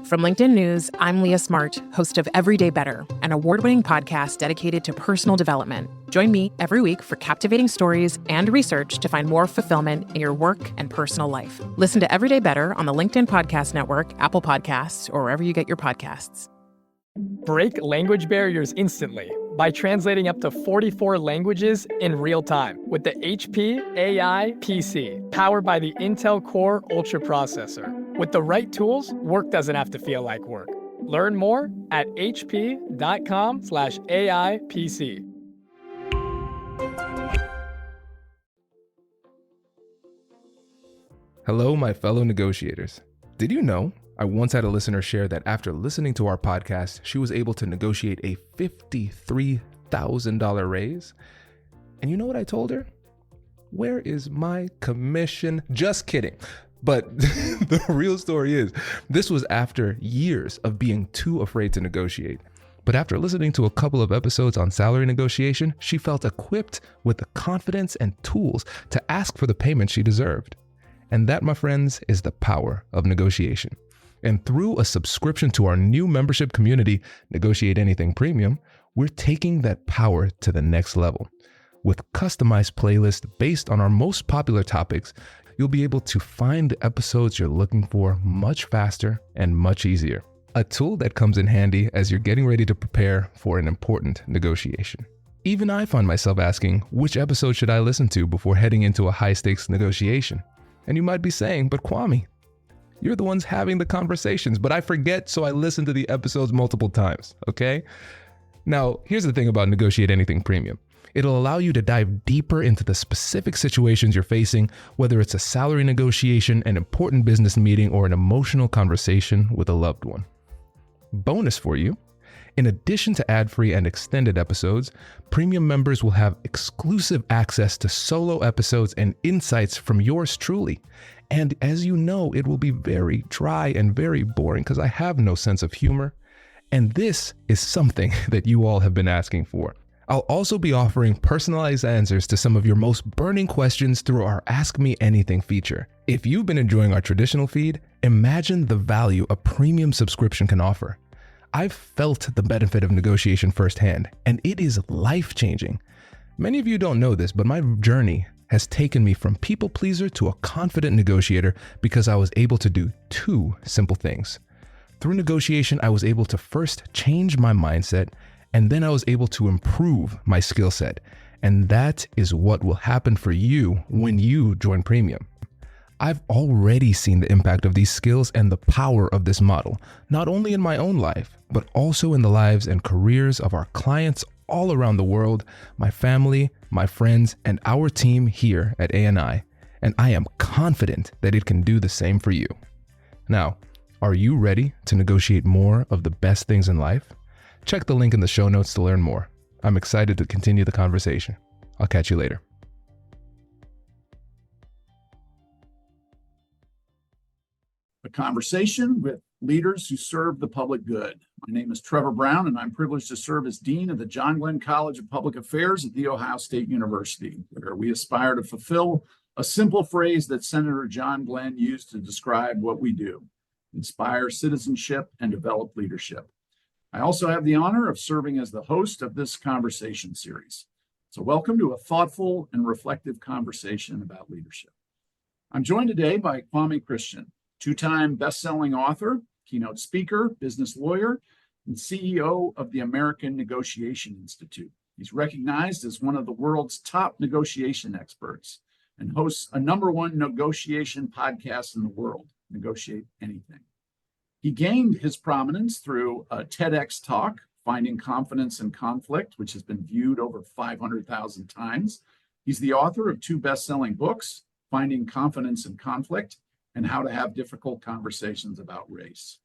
From LinkedIn News, I'm Leah Smart, host of Everyday Better, an award-winning podcast dedicated to personal development. Join me every week for captivating stories and research to find more fulfillment in your work and personal life. Listen to Everyday Better on the LinkedIn Podcast Network, Apple Podcasts, or wherever you get your podcasts. Break language barriers instantly by translating up to 44 languages in real time with the HP AI PC, powered by the Intel Core Ultra processor. With the right tools, work doesn't have to feel like work. Learn more at hp.com/AI PC. Hello, my fellow negotiators. Did you know I once had a listener share that after listening to our podcast, she was able to negotiate a $53,000 raise? And you know what I told her? Where is my commission? Just kidding. But the real story is, this was after years of being too afraid to negotiate. But after listening to a couple of episodes on salary negotiation, she felt equipped with the confidence and tools to ask for the payment she deserved. And that, my friends, is the power of negotiation. And through a subscription to our new membership community, Negotiate Anything Premium, we're taking that power to the next level. With customized playlists based on our most popular topics, you'll be able to find the episodes you're looking for much faster and much easier. A tool that comes in handy as you're getting ready to prepare for an important negotiation. Even I find myself asking, which episode should I listen to before heading into a high-stakes negotiation? And you might be saying, but Kwame, you're the ones having the conversations, but I forget, so I listen to the episodes multiple times, okay? Now, here's the thing about Negotiate Anything Premium. It'll allow you to dive deeper into the specific situations you're facing, whether it's a salary negotiation, an important business meeting, or an emotional conversation with a loved one. Bonus for you, in addition to ad-free and extended episodes, premium members will have exclusive access to solo episodes and insights from yours truly. And as you know, it will be very dry and very boring because I have no sense of humor. And this is something that you all have been asking for. I'll also be offering personalized answers to some of your most burning questions through our Ask Me Anything feature. If you've been enjoying our traditional feed, imagine the value a premium subscription can offer. I've felt the benefit of negotiation firsthand, and it is life-changing. Many of you don't know this, but my journey has taken me from people pleaser to a confident negotiator because I was able to do two simple things. Through negotiation, I was able to first change my mindset, and then I was able to improve my skill set. And that is what will happen for you when you join Premium. I've already seen the impact of these skills and the power of this model, not only in my own life, but also in the lives and careers of our clients all around the world, my family, my friends, and our team here at ANI. And I am confident that it can do the same for you. Now, are you ready to negotiate more of the best things in life? Check the link in the show notes to learn more. I'm excited to continue the conversation. I'll catch you later. A conversation with leaders who serve the public good. My name is Trevor Brown, and I'm privileged to serve as Dean of the John Glenn College of Public Affairs at The Ohio State University, where we aspire to fulfill a simple phrase that Senator John Glenn used to describe what we do: inspire citizenship and develop leadership. I also have the honor of serving as the host of this conversation series. So welcome to a thoughtful and reflective conversation about leadership. I'm joined today by Kwame Christian, two-time best-selling author, keynote speaker, business lawyer, and CEO of the American Negotiation Institute. He's recognized as one of the world's top negotiation experts and hosts a #1 negotiation podcast in the world, Negotiate Anything. He gained his prominence through a TEDx talk, Finding Confidence in Conflict, which has been viewed over 500,000 times. He's the author of 2 best-selling books, Finding Confidence in Conflict and How to Have Difficult Conversations About Race.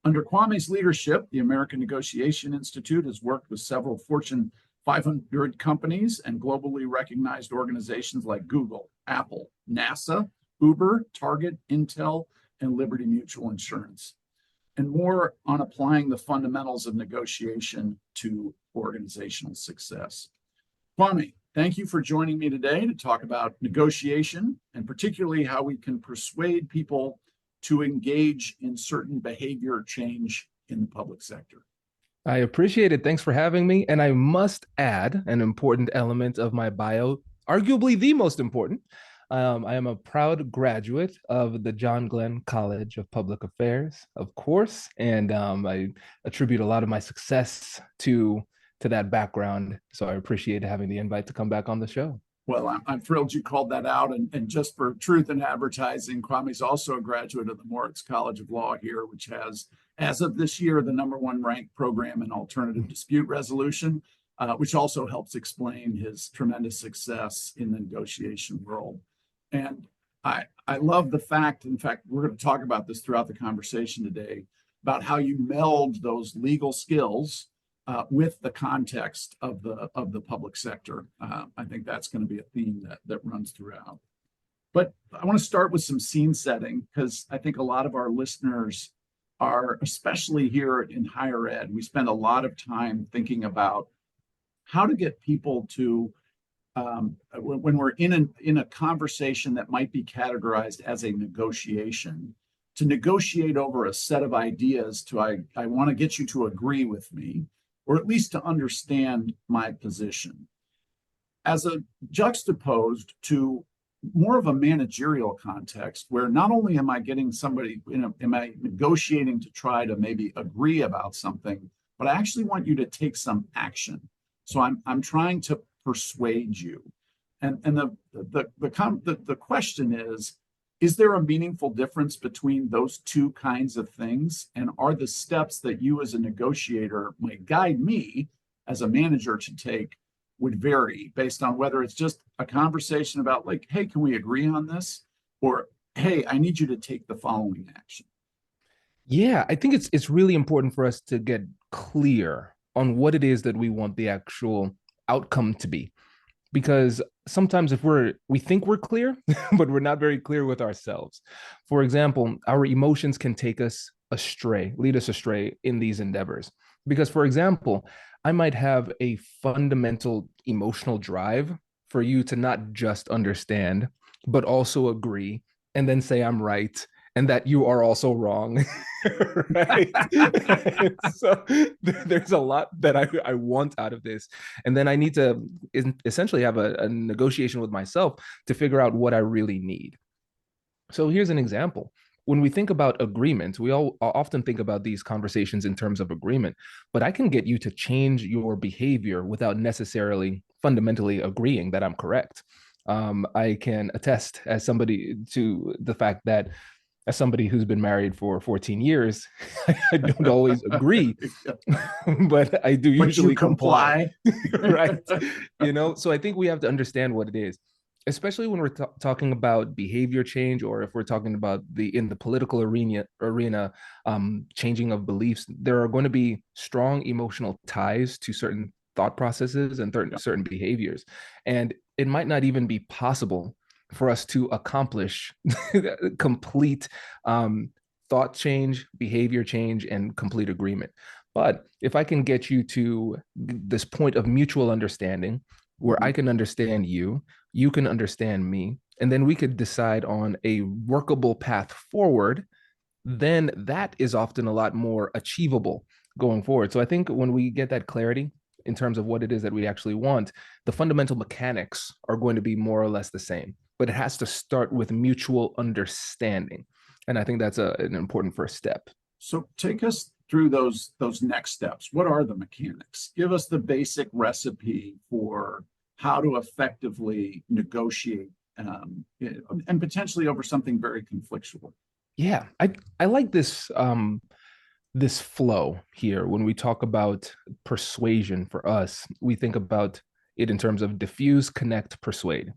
Under Kwame's leadership, the American Negotiation Institute has worked with several Fortune 500 companies and globally recognized organizations like Google, Apple, NASA, Uber, Target, Intel, and Liberty Mutual Insurance, and more on applying the fundamentals of negotiation to organizational success. Kwame, thank you for joining me today to talk about negotiation, and particularly how we can persuade people to engage in certain behavior change in the public sector. I appreciate it. Thanks for having me. And I must add an important element of my bio, arguably the most important. I am a proud graduate of the John Glenn College of Public Affairs, of course, and I attribute a lot of my success to that background. So I appreciate having the invite to come back on the show. Well, I'm thrilled you called that out. And just for truth in advertising, Kwame's also a graduate of the Moritz College of Law here, which has, as of this year, the #1 ranked program in alternative dispute resolution, which also helps explain his tremendous success in the negotiation world. And I love the fact, in fact, we're going to talk about this throughout the conversation today, about how you meld those legal skills with the context of the public sector. I think that's going to be a theme that runs throughout. But I want to start with some scene setting, because I think a lot of our listeners are, especially here in higher ed, we spend a lot of time thinking about how to get people to, when we're in a conversation that might be categorized as a negotiation, to negotiate over a set of ideas to, I want to get you to agree with me, or at least to understand my position, as a juxtaposed to more of a managerial context, where not only am I getting somebody, am I negotiating to try to maybe agree about something, but I actually want you to take some action. So I'm trying to persuade you. And the question is there a meaningful difference between those two kinds of things? And are the steps that you as a negotiator might guide me as a manager to take would vary based on whether it's just a conversation about like, hey, can we agree on this? Or, hey, I need you to take the following action. Yeah, I think it's really important for us to get clear on what it is that we want the actual outcome to be. Because sometimes if we think we're clear, but we're not very clear with ourselves. For example, our emotions can take us astray, lead us astray in these endeavors. Because, for example, I might have a fundamental emotional drive for you to not just understand, but also agree, and then say I'm right, and that you are also wrong, right? So there's a lot that I want out of this. And then I need to essentially have a negotiation with myself to figure out what I really need. So here's an example. When we think about agreement, we all often think about these conversations in terms of agreement, but I can get you to change your behavior without necessarily fundamentally agreeing that I'm correct. I can attest as somebody to the fact that as somebody who's been married for 14 years, I don't always agree, but I do usually comply. Right. So I think we have to understand what it is, especially when we're talking about behavior change, or if we're talking about in the political arena, changing of beliefs. There are going to be strong emotional ties to certain thought processes and certain behaviors. And it might not even be possible for us to accomplish complete thought change, behavior change, and complete agreement. But if I can get you to this point of mutual understanding, where I can understand you, you can understand me, and then we could decide on a workable path forward, then that is often a lot more achievable going forward. So I think when we get that clarity in terms of what it is that we actually want, the fundamental mechanics are going to be more or less the same. But it has to start with mutual understanding. And I think that's an important first step. So take us through those next steps. What are the mechanics? Give us the basic recipe for how to effectively negotiate and potentially over something very conflictual. Yeah, I like this this flow here. When we talk about persuasion for us, we think about it in terms of diffuse, connect, persuade.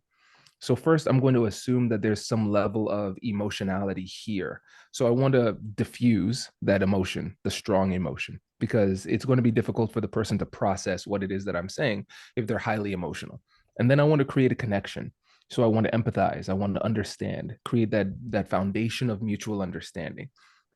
So first, I'm going to assume that there's some level of emotionality here. So I want to diffuse that emotion, the strong emotion, because it's going to be difficult for the person to process what it is that I'm saying if they're highly emotional. And then I want to create a connection. So I want to empathize. I want to understand, create that foundation of mutual understanding.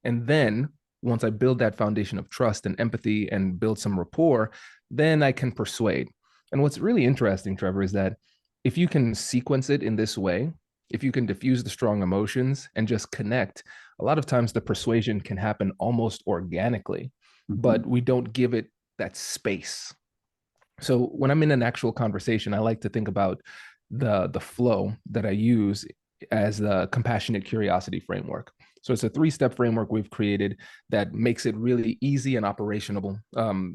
And then once I build that foundation of trust and empathy and build some rapport, then I can persuade. And what's really interesting, Trevor, is that if you can sequence it in this way, if you can diffuse the strong emotions and just connect, a lot of times the persuasion can happen almost organically, but we don't give it that space. So when I'm in an actual conversation, I like to think about the flow that I use as the compassionate curiosity framework. So it's a 3-step framework we've created that makes it really easy and operational,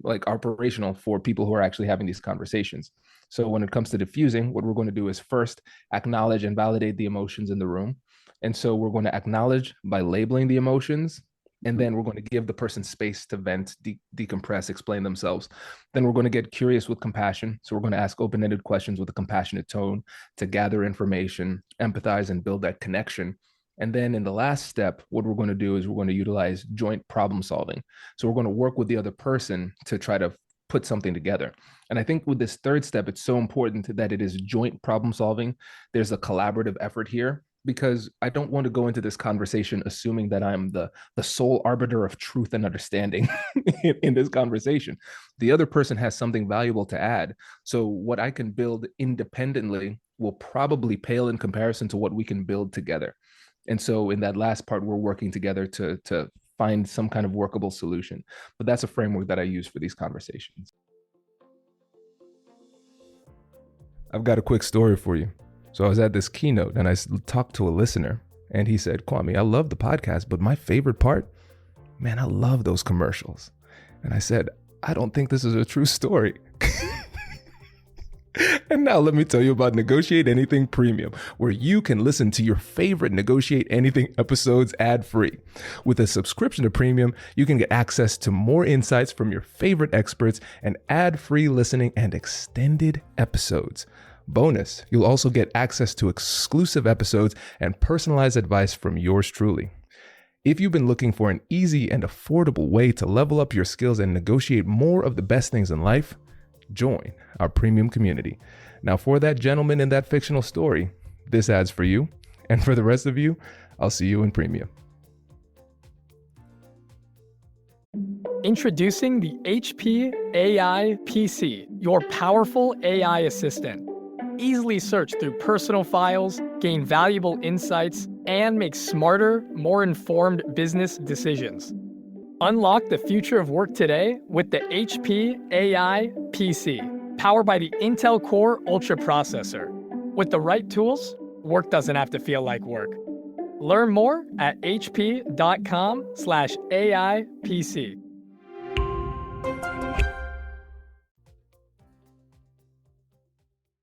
like operational for people who are actually having these conversations. So when it comes to diffusing, what we're going to do is first acknowledge and validate the emotions in the room. And so we're going to acknowledge by labeling the emotions, and then we're going to give the person space to vent, decompress, explain themselves. Then we're going to get curious with compassion. So we're going to ask open-ended questions with a compassionate tone to gather information, empathize, and build that connection. And then in the last step, what we're going to do is we're going to utilize joint problem solving. So we're going to work with the other person to try to put something together. And I think with this third step, it's so important that it is joint problem solving. There's a collaborative effort here, because I don't want to go into this conversation assuming that I'm the sole arbiter of truth and understanding in this conversation. The other person has something valuable to add. So what I can build independently will probably pale in comparison to what we can build together. And so in that last part, we're working together to find some kind of workable solution. But that's a framework that I use for these conversations. I've got a quick story for you. So I was at this keynote and I talked to a listener and he said, Kwame, I love the podcast, but my favorite part, man, I love those commercials. And I said, I don't think this is a true story. And now let me tell you about Negotiate Anything Premium, where you can listen to your favorite Negotiate Anything episodes ad-free. With a subscription to Premium, you can get access to more insights from your favorite experts and ad-free listening and extended episodes. Bonus, you'll also get access to exclusive episodes and personalized advice from yours truly. If you've been looking for an easy and affordable way to level up your skills and negotiate more of the best things in life, join our premium community. Now, for that gentleman in that fictional story, this ad's for you. And for the rest of you, I'll see you in premium. Introducing the HP AI PC, your powerful AI assistant. Easily search through personal files, gain valuable insights, and make smarter, more informed business decisions. Unlock the future of work today with the HP AI PC, powered by the Intel Core Ultra processor. With the right tools, work doesn't have to feel like work. Learn more at hp.com/AI PC.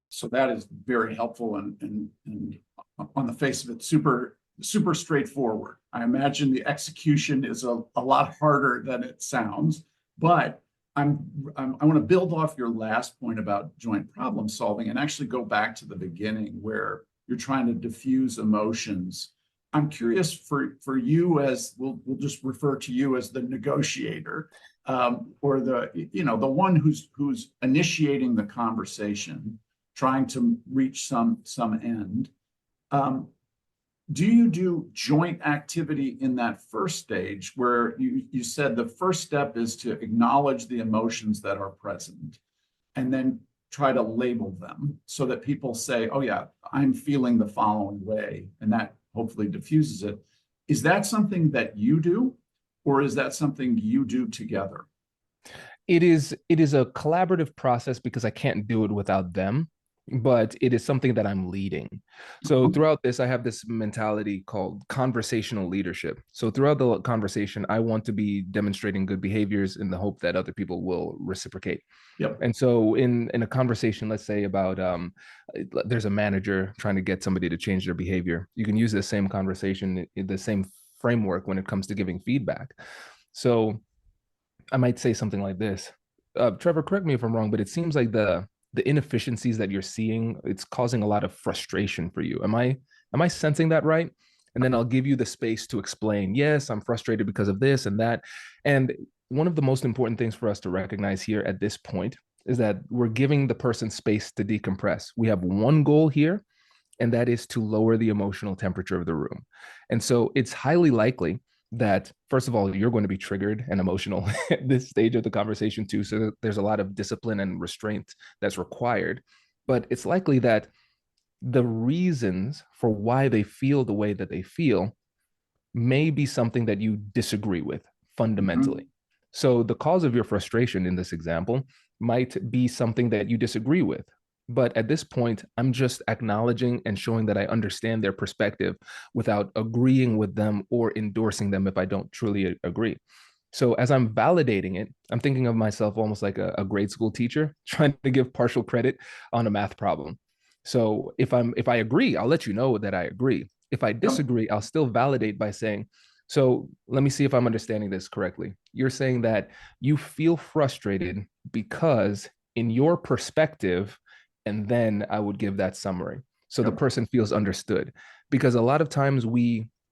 So that is very helpful and on the face of it, super straightforward. I imagine the execution is a lot harder than it sounds, but I want to build off your last point about joint problem solving and actually go back to the beginning where you're trying to diffuse emotions. I'm curious for you, as we'll just refer to you as the negotiator, or the one who's initiating the conversation, trying to reach some end. Do you do joint activity in that first stage where you said the first step is to acknowledge the emotions that are present and then try to label them so that people say, oh yeah, I'm feeling the following way, and that hopefully diffuses it. Is that something that you do, or is that something you do together? It is a collaborative process because I can't do it without them, but it is something that I'm leading. So throughout this, I have this mentality called conversational leadership. So throughout the conversation, I want to be demonstrating good behaviors in the hope that other people will reciprocate. Yep. And so in a conversation, let's say about there's a manager trying to get somebody to change their behavior. You can use the same conversation, the same framework when it comes to giving feedback. So I might say something like this. Trevor, correct me if I'm wrong, but it seems like the inefficiencies that you're seeing, it's causing a lot of frustration for you. Am I sensing that right? And then I'll give you the space to explain, yes, I'm frustrated because of this and that. And one of the most important things for us to recognize here at this point is that we're giving the person space to decompress. We have one goal here, and that is to lower the emotional temperature of the room. And so it's highly likely that, first of all, you're going to be triggered and emotional at this stage of the conversation too. So there's a lot of discipline and restraint that's required. But it's likely that the reasons for why they feel the way that they feel may be something that you disagree with fundamentally. Mhm. So the cause of your frustration in this example might be something that you disagree with. But at this point, I'm just acknowledging and showing that I understand their perspective without agreeing with them or endorsing them if I don't truly agree. So as I'm validating it, I'm thinking of myself almost like a grade school teacher trying to give partial credit on a math problem. So if I agree, I'll let you know that I agree. If I Yep. disagree, I'll still validate by saying, so let me see if I'm understanding this correctly. You're saying that you feel frustrated because in your perspective, and then I would give that summary. So the Yep. person feels understood. Because a lot of times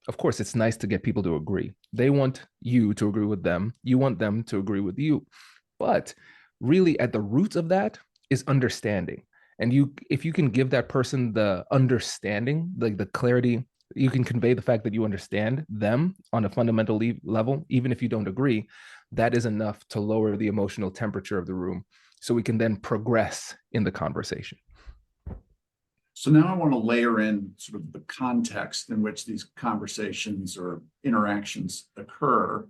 of course, it's nice to get people to agree. They want you to agree with them. You want them to agree with you. But really, at the root of that is understanding. And if you can give that person the understanding, like the clarity, you can convey the fact that you understand them on a fundamental level, even if you don't agree, that is enough to lower the emotional temperature of the room. So we can then progress in the conversation. So now I want to layer in sort of the context in which these conversations or interactions occur.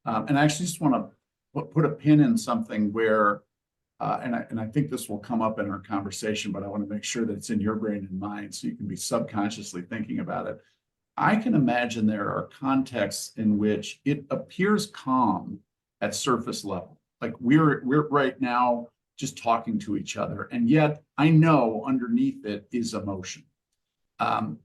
And I actually just want to put a pin in something where, and I think this will come up in our conversation, but I want to make sure that it's in your brain and mind so you can be subconsciously thinking about it. I can imagine there are contexts in which it appears calm at surface level. Like we're right now just talking to each other, and yet I know underneath it is emotion. And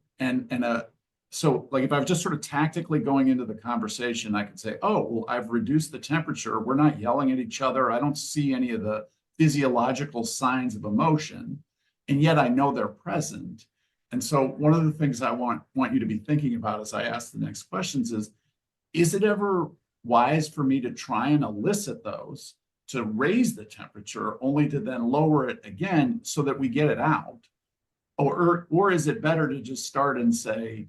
so like if I was just sort of tactically going into the conversation, I could say, oh, well, I've reduced the temperature. We're not yelling at each other. I don't see any of the physiological signs of emotion, and yet I know they're present. And so one of the things I want you to be thinking about as I ask the next questions is it ever wise for me to try and elicit those to raise the temperature only to then lower it again so that we get it out? Or is it better to just start and say,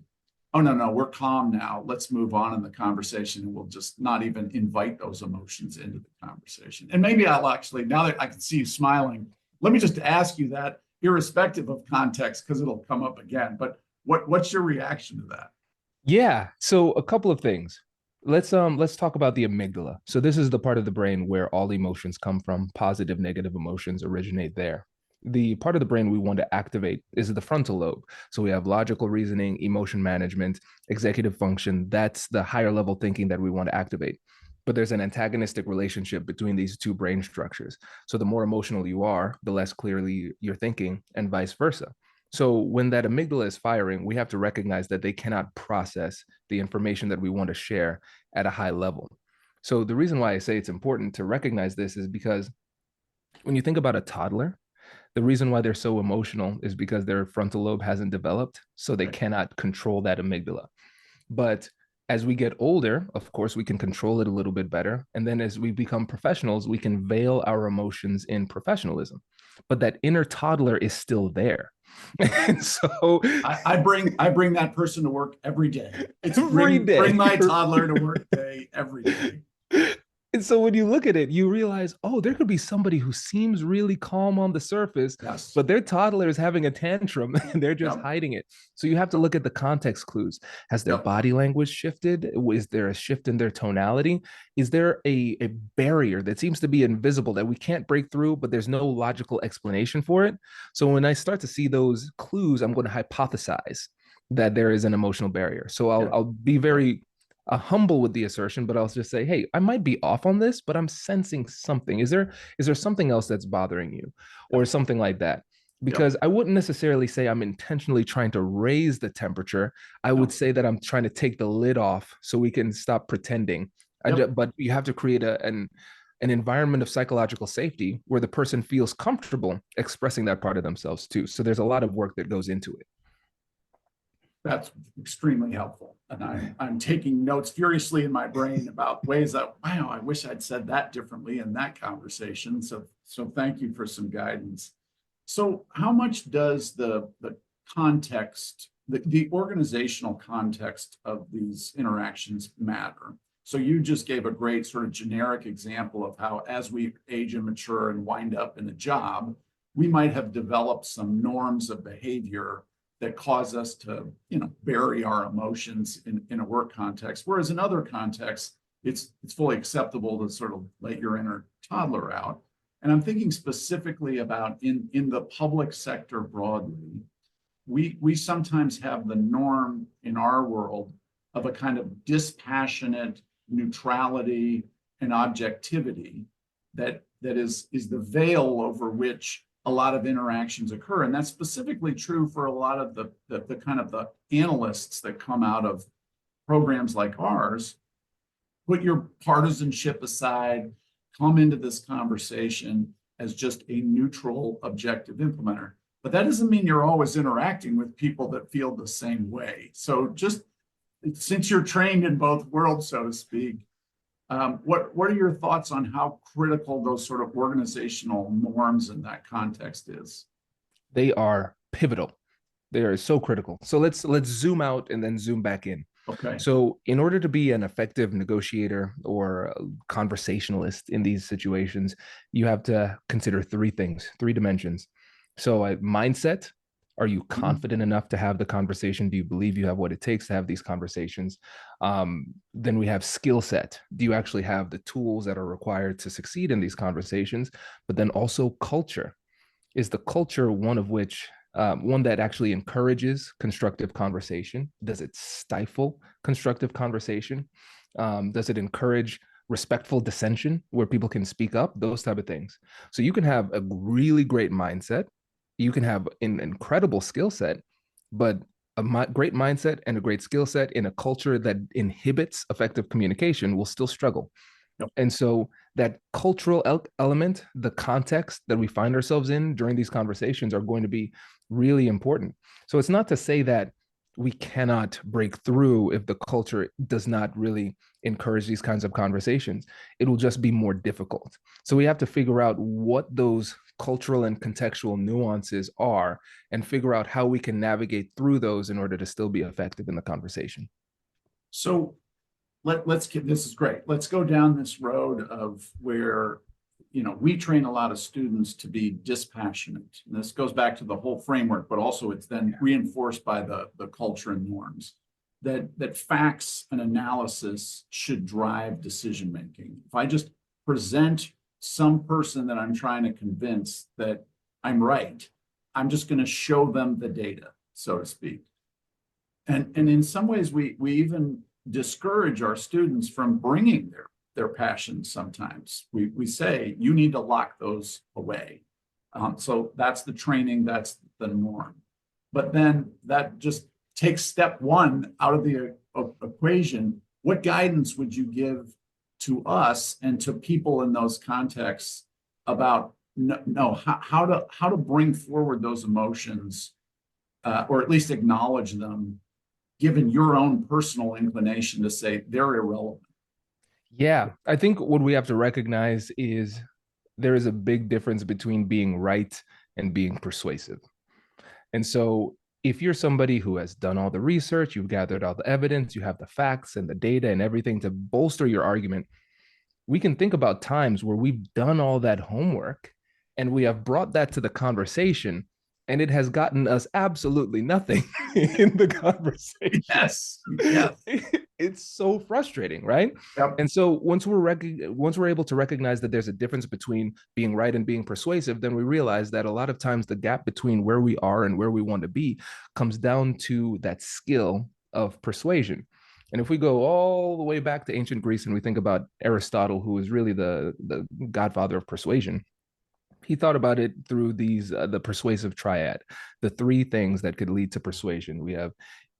oh, no, we're calm now. Let's move on in the conversation and we'll just not even invite those emotions into the conversation. And maybe I'll actually, now that I can see you smiling, let me just ask you that irrespective of context, because it'll come up again. But what's your reaction to that? Yeah. So a couple of things. Let's talk about the amygdala. So this is the part of the brain where all emotions come from. Positive, negative emotions originate there. The part of the brain we want to activate is the frontal lobe. So we have logical reasoning, emotion management, executive function. That's the higher level thinking that we want to activate. But there's an antagonistic relationship between these two brain structures. So the more emotional you are, the less clearly you're thinking, and vice versa. So when that amygdala is firing, we have to recognize that they cannot process the information that we want to share at a high level. So the reason why I say it's important to recognize this is because when you think about a toddler, the reason why they're so emotional is because their frontal lobe hasn't developed, so they Right. cannot control that amygdala. But as we get older, of course, we can control it a little bit better. And then as we become professionals, we can veil our emotions in professionalism. But that inner toddler is still there. And so I bring that person to work every day. It's every bring day. my toddler to work day every day. And so when you look at it, you realize, oh, there could be somebody who seems really calm on the surface, Yes. but their toddler is having a tantrum and they're just Yep. hiding it. So you have to look at the context clues. Has their Yep. body language shifted? Is there a shift in their tonality? Is there a barrier that seems to be invisible that we can't break through, but there's no logical explanation for it? So when I start to see those clues, I'm going to hypothesize that there is an emotional barrier. So Yeah. I'll be very humble with the assertion, but I'll just say, hey, I might be off on this, but I'm sensing something. Is there something else that's bothering you, or something like that? Yep. Because I wouldn't necessarily say I'm intentionally trying to raise the temperature. I would No. say that I'm trying to take the lid off so we can stop pretending. Yep. But you have to create an environment of psychological safety where the person feels comfortable expressing that part of themselves too. So there's a lot of work that goes into it. That's extremely helpful. And I'm taking notes furiously in my brain about ways that, wow, I wish I'd said that differently in that conversation. So thank you for some guidance. So how much does the context, the organizational context of these interactions matter? So you just gave a great sort of generic example of how as we age and mature and wind up in a job, we might have developed some norms of behavior that cause us to, bury our emotions in a work context. Whereas in other contexts, it's fully acceptable to sort of let your inner toddler out. And I'm thinking specifically about in the public sector broadly, we sometimes have the norm in our world of a kind of dispassionate neutrality and objectivity that is the veil over which a lot of interactions occur. And that's specifically true for a lot of the kind of the analysts that come out of programs like ours. Put your partisanship aside, come into this conversation as just a neutral, objective implementer. But that doesn't mean you're always interacting with people that feel the same way. So just since you're trained in both worlds, so to speak, what are your thoughts on how critical those sort of organizational norms in that context is? They are pivotal. They are so critical. So let's zoom out and then zoom back in. Okay. So in order to be an effective negotiator or a conversationalist in these situations, you have to consider three things, three dimensions. So mindset. Are you confident enough to have the conversation? Do you believe you have what it takes to have these conversations? Then we have skill set. Do you actually have the tools that are required to succeed in these conversations? But then also culture. Is the culture one that actually encourages constructive conversation? Does it stifle constructive conversation? Does it encourage respectful dissension where people can speak up? Those type of things. So you can have a really great mindset. You can have an incredible skill set, but a great mindset and a great skill set in a culture that inhibits effective communication will still struggle. Yep. And so that cultural element, the context that we find ourselves in during these conversations are going to be really important. So it's not to say that we cannot break through if the culture does not really encourage these kinds of conversations. It will just be more difficult. So we have to figure out what those cultural and contextual nuances are and figure out how we can navigate through those in order to still be effective in the conversation. So this is great. Let's go down this road of where, we train a lot of students to be dispassionate. And this goes back to the whole framework, but also it's then reinforced by the culture and norms that facts and analysis should drive decision-making. If I just present some person that I'm trying to convince that I'm right, I'm just going to show them the data, so to speak. And in some ways, we even discourage our students from bringing their passions sometimes. We say, you need to lock those away. So that's the training, that's the norm. But then that just takes step one out of the equation. What guidance would you give to us and to people in those contexts about how to bring forward those emotions, or at least acknowledge them, given your own personal inclination to say they're irrelevant? Yeah, I think what we have to recognize is there is a big difference between being right and being persuasive. And so if you're somebody who has done all the research, you've gathered all the evidence, you have the facts and the data and everything to bolster your argument, we can think about times where we've done all that homework and we have brought that to the conversation and it has gotten us absolutely nothing in the conversation. Yes. It's so frustrating, right? Yep. And so once we're able to recognize that there's a difference between being right and being persuasive, then we realize that a lot of times the gap between where we are and where we want to be comes down to that skill of persuasion. And if we go all the way back to ancient Greece and we think about Aristotle, who is really the godfather of persuasion, he thought about it through the persuasive triad, the three things that could lead to persuasion. We have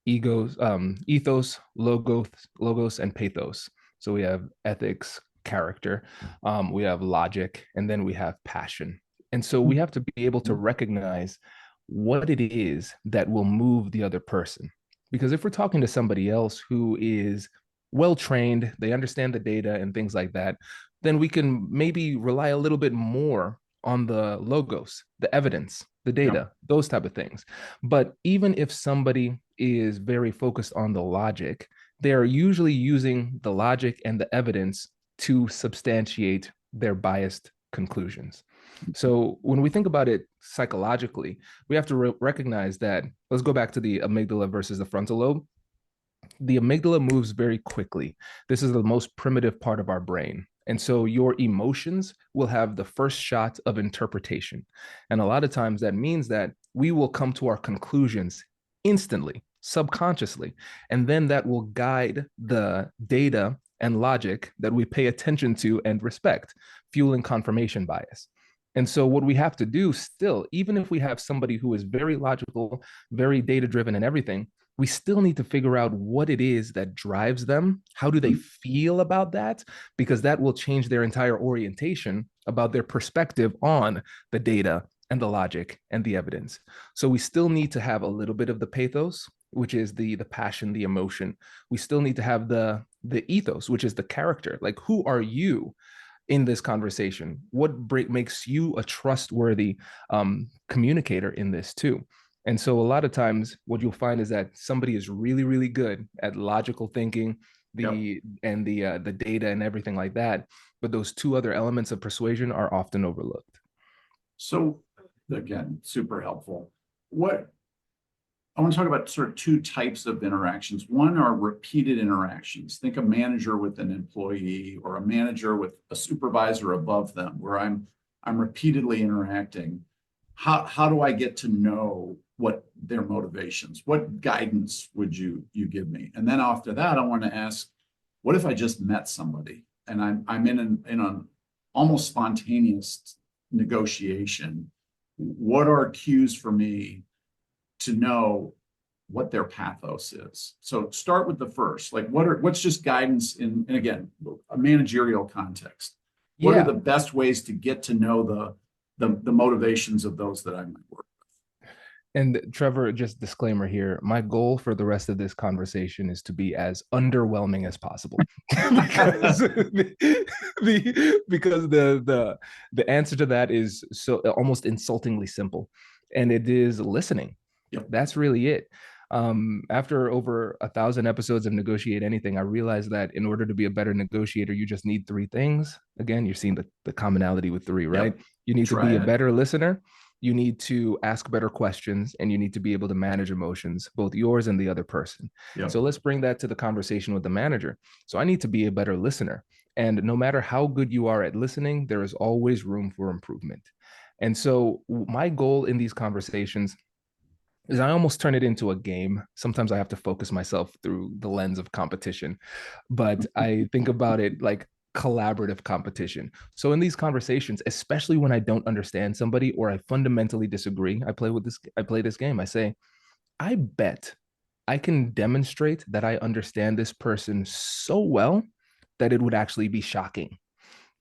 ethos, logos, and pathos. So we have ethics, character, we have logic, and then we have passion. And so we have to be able to recognize what it is that will move the other person. Because if we're talking to somebody else who is well-trained, they understand the data and things like that, then we can maybe rely a little bit more on the logos, the evidence, the data, those type of things. But even if somebody is very focused on the logic, they are usually using the logic and the evidence to substantiate their biased conclusions. So when we think about it psychologically, we have to recognize that, let's go back to the amygdala versus the frontal lobe. The amygdala moves very quickly. This is the most primitive part of our brain. And so your emotions will have the first shot of interpretation. And a lot of times that means that we will come to our conclusions instantly, subconsciously. And then that will guide the data and logic that we pay attention to and respect, fueling confirmation bias. And so, what we have to do still, even if we have somebody who is very logical, very data driven, and everything, we still need to figure out what it is that drives them. How do they feel about that? Because that will change their entire orientation about their perspective on the data and the logic and the evidence. So we still need to have a little bit of the pathos, which is the passion, the emotion. We still need to have the ethos, which is the character. Like, who are you in this conversation? What makes you a trustworthy communicator in this too? And so a lot of times what you'll find is that somebody is really, really good at logical thinking, and the data and everything like that. But those two other elements of persuasion are often overlooked. So again, super helpful. I want to talk about sort of two types of interactions. One are repeated interactions. Think a manager with an employee or a manager with a supervisor above them, where I'm repeatedly interacting. How do I get to know what their motivations? What guidance would you give me? And then after that, I want to ask, what if I just met somebody and I'm in an almost spontaneous negotiation? What are cues for me to know what their pathos is? So start with the first, like what's just guidance in, and again, a managerial context. What are the best ways to get to know the motivations of those that I might work with? And Trevor, just disclaimer here, my goal for the rest of this conversation is to be as underwhelming as possible. because the answer to that is so almost insultingly simple. And it is listening. Yep. That's really it. After over 1,000 episodes of Negotiate Anything, I realized that in order to be a better negotiator, you just need three things. Again, you're seeing the commonality with three, right? Yep. You need to be a better listener, you need to ask better questions, and you need to be able to manage emotions, both yours and the other person. Yep. So let's bring that to the conversation with the manager. So I need to be a better listener. And no matter how good you are at listening, there is always room for improvement. And so my goal in these conversations is I almost turn it into a game. Sometimes I have to focus myself through the lens of competition, but I think about it like collaborative competition. So in these conversations, especially when I don't understand somebody or I fundamentally disagree, I play this game. I say, I bet I can demonstrate that I understand this person so well that it would actually be shocking.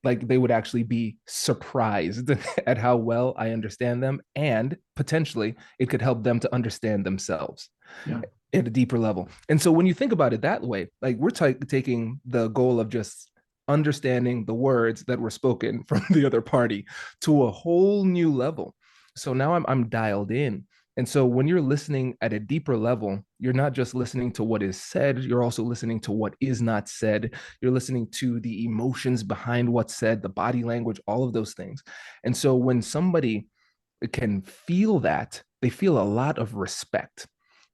Like they would actually be surprised at how well I understand them, and potentially it could help them to understand themselves at a deeper level. And so when you think about it that way, like we're taking the goal of just understanding the words that were spoken from the other party to a whole new level. So now I'm dialed in. And so when you're listening at a deeper level, you're not just listening to what is said, you're also listening to what is not said. You're listening to the emotions behind what's said, the body language, all of those things. And so when somebody can feel that, they feel a lot of respect.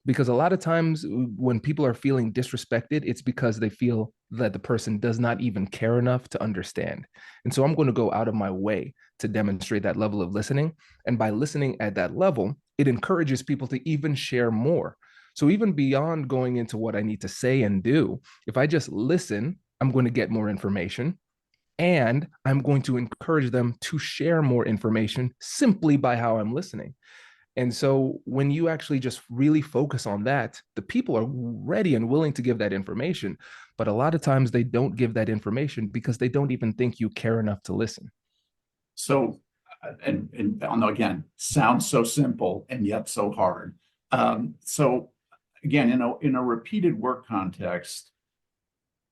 Because a lot of times when people are feeling disrespected, it's because they feel that the person does not even care enough to understand. And so I'm going to go out of my way to demonstrate that level of listening. And by listening at that level, it encourages people to even share more. So even beyond going into what I need to say and do, if I just listen, I'm going to get more information. And I'm going to encourage them to share more information simply by how I'm listening. And so when you actually just really focus on that, the people are ready and willing to give that information. But a lot of times they don't give that information because they don't even think you care enough to listen. So, and again, sounds so simple and yet so hard. So again, in a repeated work context,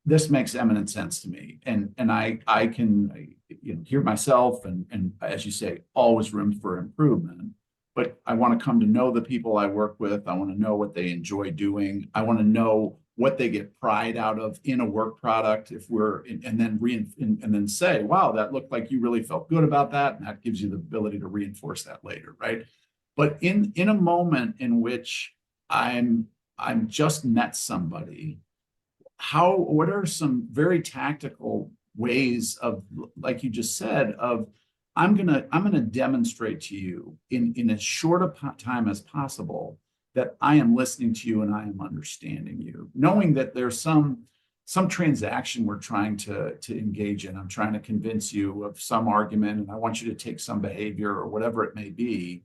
this makes eminent sense to me. And I can hear myself and as you say, always room for improvement. But I want to come to know the people I work with. I want to know what they enjoy doing. I want to know what they get pride out of in a work product, if we're and then say, wow, that looked like you really felt good about that, and that gives you the ability to reinforce that later, right? But in a moment in which I'm just met somebody, what are some very tactical ways of, like you just said, of I'm gonna demonstrate to you in as short a time as possible that I am listening to you and I am understanding you, knowing that there's some transaction we're trying to engage in. I'm trying to convince you of some argument, and I want you to take some behavior or whatever it may be.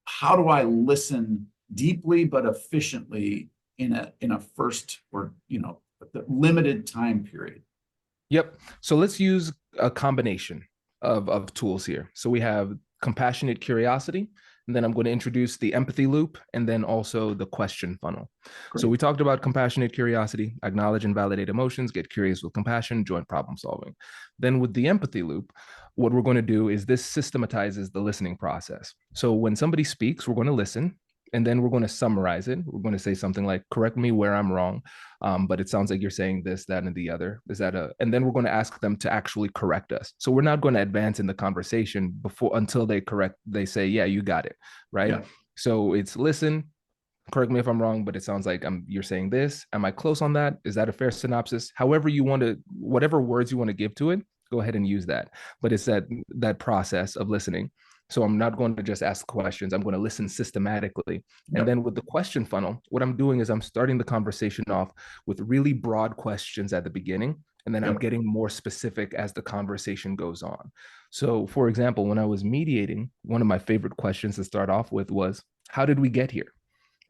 How do I listen deeply but efficiently in a first, or the limited time period? Yep. So let's use a combination of tools here. So we have compassionate curiosity, and then I'm going to introduce the empathy loop, and then also the question funnel. Great. So we talked about compassionate curiosity: acknowledge and validate emotions, get curious with compassion, join problem solving. Then with the empathy loop, what we're going to do is this systematizes the listening process. So when somebody speaks, we're going to listen, and then we're going to summarize it. We're going to say something like, correct me where I'm wrong, but it sounds like you're saying this, that, and the other. And then we're going to ask them to actually correct us. So we're not going to advance in the conversation until they say, yeah, you got it, right? Yeah. So it's listen, correct me if I'm wrong, but it sounds like you're saying this. Am I close on that? Is that a fair synopsis? However you want to, whatever words you want to give to it, go ahead and use that. But it's that process of listening. So I'm not going to just ask questions. I'm going to listen systematically. Yep. And then with the question funnel, what I'm doing is I'm starting the conversation off with really broad questions at the beginning. And then I'm getting more specific as the conversation goes on. So for example, when I was mediating, one of my favorite questions to start off with was, how did we get here?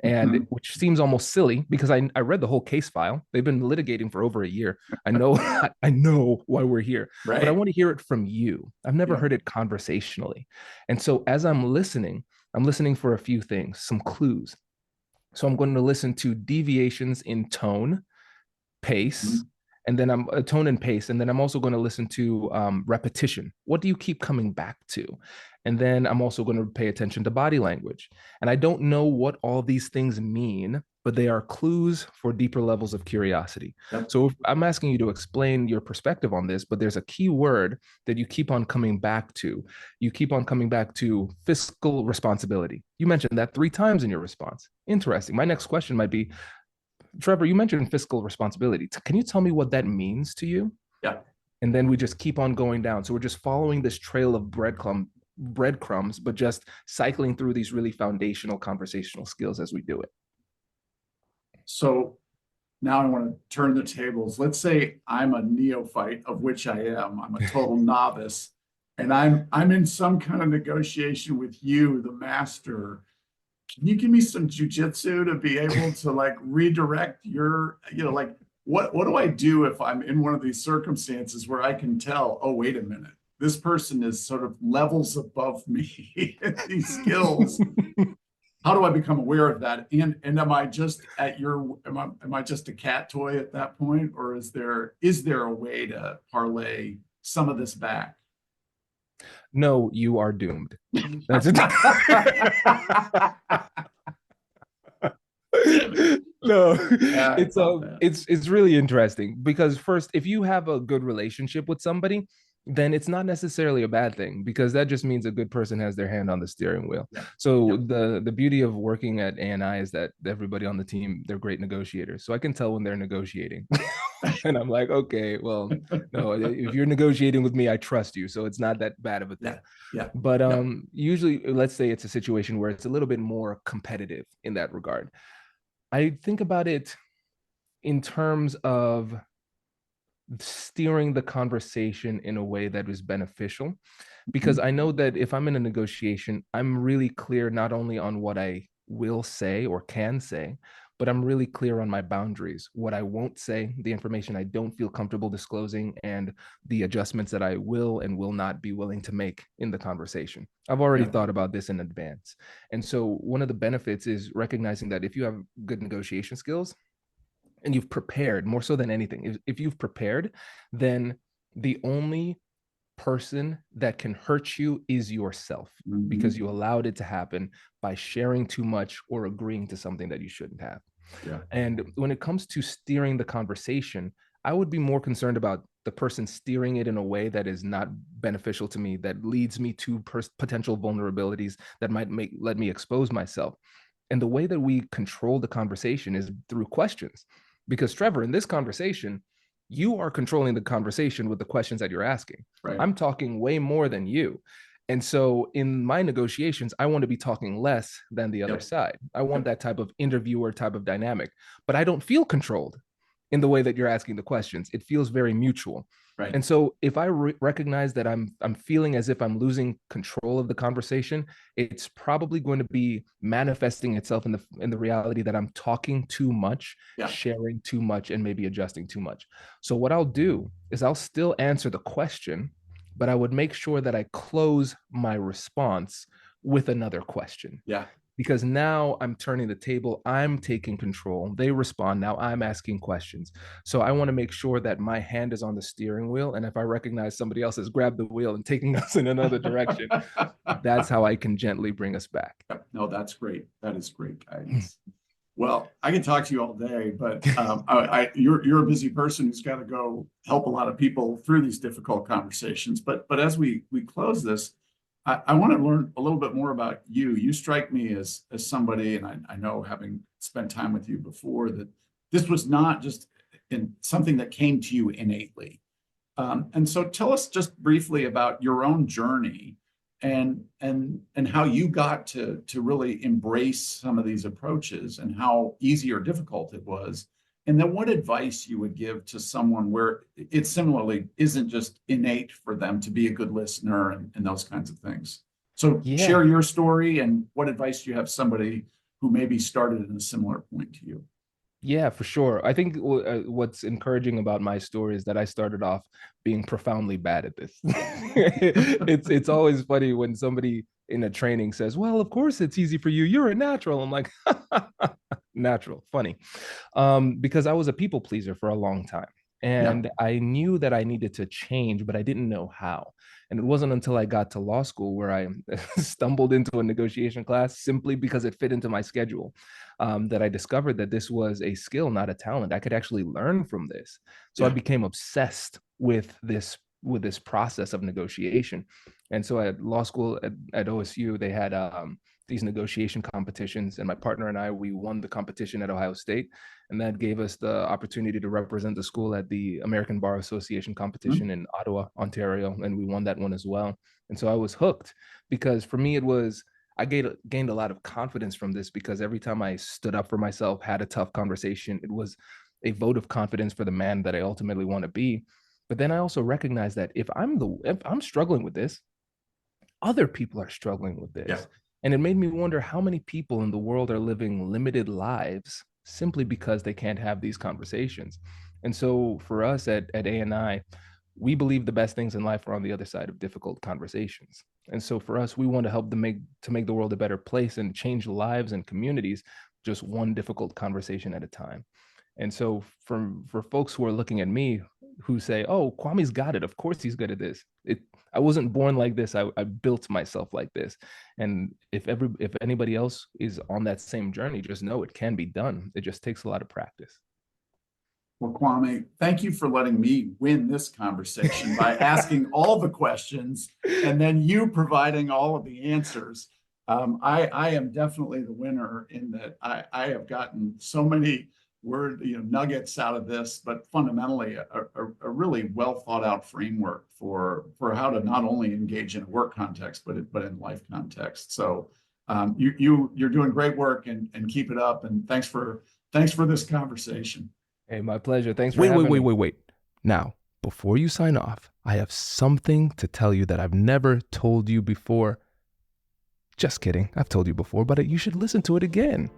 And which seems almost silly because I read the whole case file. They've been litigating for over a year. I know I know why we're here, right. But I want to hear it from you. I've never heard it conversationally. And so as I'm listening for a few things, some clues. So I'm going to listen to deviations in tone, pace, and then I'm tone and pace. And then I'm also going to listen to repetition. What do you keep coming back to? And then I'm also going to pay attention to body language. And I don't know what all these things mean, but they are clues for deeper levels of curiosity. Yep. So I'm asking you to explain your perspective on this, but there's a key word that you keep on coming back to. You keep on coming back to fiscal responsibility. You mentioned that 3 times in your response. Interesting. My next question might be, Trevor, you mentioned fiscal responsibility. Can you tell me what that means to you? Yeah. And then we just keep on going down. So we're just following this trail of breadcrumbs, but just cycling through these really foundational conversational skills as we do it. So now I want to turn the tables. Let's say I'm a neophyte, of which I am. I'm a total novice, and I'm in some kind of negotiation with you, the master. Can you give me some jujitsu to be able to like redirect your, like what do I do if I'm in one of these circumstances where I can tell, oh, wait a minute, this person is sort of levels above me in these skills. How do I become aware of that? And am I just am I just a cat toy at that point, or is there a way to parlay some of this back? No, you are doomed. That's it. No, it's really interesting because first, if you have a good relationship with somebody, then it's not necessarily a bad thing, because that just means a good person has their hand on the steering wheel. Yeah. So the beauty of working at ANI is that everybody on the team, they're great negotiators. So I can tell when they're negotiating. And I'm like, okay, well, no, if you're negotiating with me, I trust you. So it's not that bad of a thing. Yeah. But usually, let's say it's a situation where it's a little bit more competitive in that regard. I think about it in terms of steering the conversation in a way that is beneficial, because I know that if I'm in a negotiation, I'm really clear not only on what I will say or can say, but I'm really clear on my boundaries, what I won't say, the information I don't feel comfortable disclosing, and the adjustments that I will and will not be willing to make in the conversation. I've already thought about this in advance. And so one of the benefits is recognizing that if you have good negotiation skills and you've prepared, more so than anything, if you've prepared, then the only person that can hurt you is yourself, because you allowed it to happen by sharing too much or agreeing to something that you shouldn't have. Yeah. And when it comes to steering the conversation, I would be more concerned about the person steering it in a way that is not beneficial to me, that leads me to potential vulnerabilities that might let me expose myself. And the way that we control the conversation is through questions. Because Trevor, in this conversation, you are controlling the conversation with the questions that you're asking. Right. I'm talking way more than you. And so in my negotiations, I want to be talking less than the other side. I want that type of interviewer type of dynamic, but I don't feel controlled in the way that you're asking the questions. It feels very mutual. Right. And so if I recognize that I'm feeling as if I'm losing control of the conversation, it's probably going to be manifesting itself in the reality that I'm talking too much, sharing too much, and maybe adjusting too much. So what I'll do is I'll still answer the question, but I would make sure that I close my response with another question. Yeah. Because now I'm turning the table, I'm taking control. They respond, now I'm asking questions. So I want to make sure that my hand is on the steering wheel. And if I recognize somebody else has grabbed the wheel and taking us in another direction, that's how I can gently bring us back. No, that's great. That is great guidance. Well, I can talk to you all day, but you're a busy person who's got to go help a lot of people through these difficult conversations. But as we close this, I want to learn a little bit more about you. You strike me as somebody, and I know, having spent time with you before, that this was not just something that came to you innately. And so tell us just briefly about your own journey and how you got to really embrace some of these approaches, and how easy or difficult it was. And then what advice you would give to someone where it similarly isn't just innate for them to be a good listener and those kinds of things. So share your story, and what advice do you have somebody who maybe started at a similar point to you? Yeah, for sure. I think what's encouraging about my story is that I started off being profoundly bad at this. It's always funny when somebody in a training says, well, of course it's easy for you. You're a natural. I'm like, natural, funny. Because I was a people pleaser for a long time. And I knew that I needed to change, but I didn't know how. And it wasn't until I got to law school where I stumbled into a negotiation class simply because it fit into my schedule, that I discovered that this was a skill, not a talent. I could actually learn from this. So I became obsessed with this process of negotiation. And so at law school at OSU, they had these negotiation competitions, and my partner and I, we won the competition at Ohio State, and that gave us the opportunity to represent the school at the American Bar Association competition in Ottawa, Ontario, and we won that one as well. And so I was hooked, because for me I gained a lot of confidence from this, because every time I stood up for myself, had a tough conversation, it was a vote of confidence for the man that I ultimately want to be. But then I also recognize that if I'm struggling with this, other people are struggling with this. And it made me wonder how many people in the world are living limited lives simply because they can't have these conversations. And so for us at ANI, we believe the best things in life are on the other side of difficult conversations. And so for us, we want to help make the world a better place and change lives and communities, just one difficult conversation at a time. And so for folks who are looking at me, who say, oh, Kwame's got it, of course he's good at this. I wasn't born like this. I built myself like this. And if anybody else is on that same journey, just know it can be done. It just takes a lot of practice. Well, Kwame, thank you for letting me win this conversation by asking all the questions and then you providing all of the answers. I am definitely the winner in that I have gotten so many nuggets out of this, but fundamentally a really well thought out framework for how to not only engage in a work context, but in life context. So you're doing great work, and keep it up. And thanks for this conversation. Hey, my pleasure. Thanks for having me. Wait. Now, before you sign off, I have something to tell you that I've never told you before. Just kidding. I've told you before, but you should listen to it again.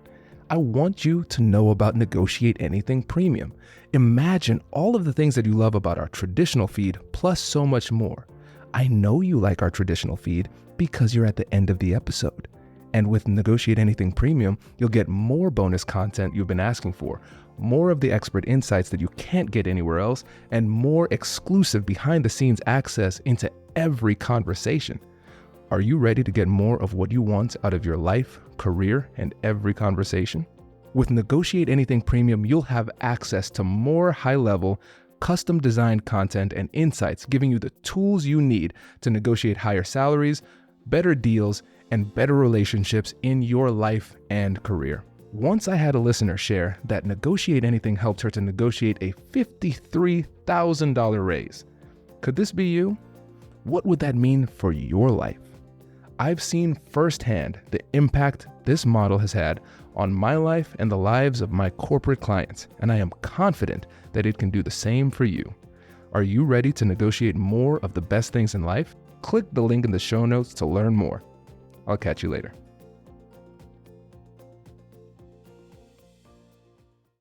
I want you to know about Negotiate Anything Premium. Imagine all of the things that you love about our traditional feed, plus so much more. I know you like our traditional feed because you're at the end of the episode. And with Negotiate Anything Premium, you'll get more bonus content you've been asking for, more of the expert insights that you can't get anywhere else, and more exclusive behind-the-scenes access into every conversation. Are you ready to get more of what you want out of your life, career, and every conversation? With Negotiate Anything Premium, you'll have access to more high-level, custom-designed content and insights, giving you the tools you need to negotiate higher salaries, better deals, and better relationships in your life and career. Once I had a listener share that Negotiate Anything helped her to negotiate a $53,000 raise. Could this be you? What would that mean for your life? I've seen firsthand the impact this model has had on my life and the lives of my corporate clients, and I am confident that it can do the same for you. Are you ready to negotiate more of the best things in life? Click the link in the show notes to learn more. I'll catch you later.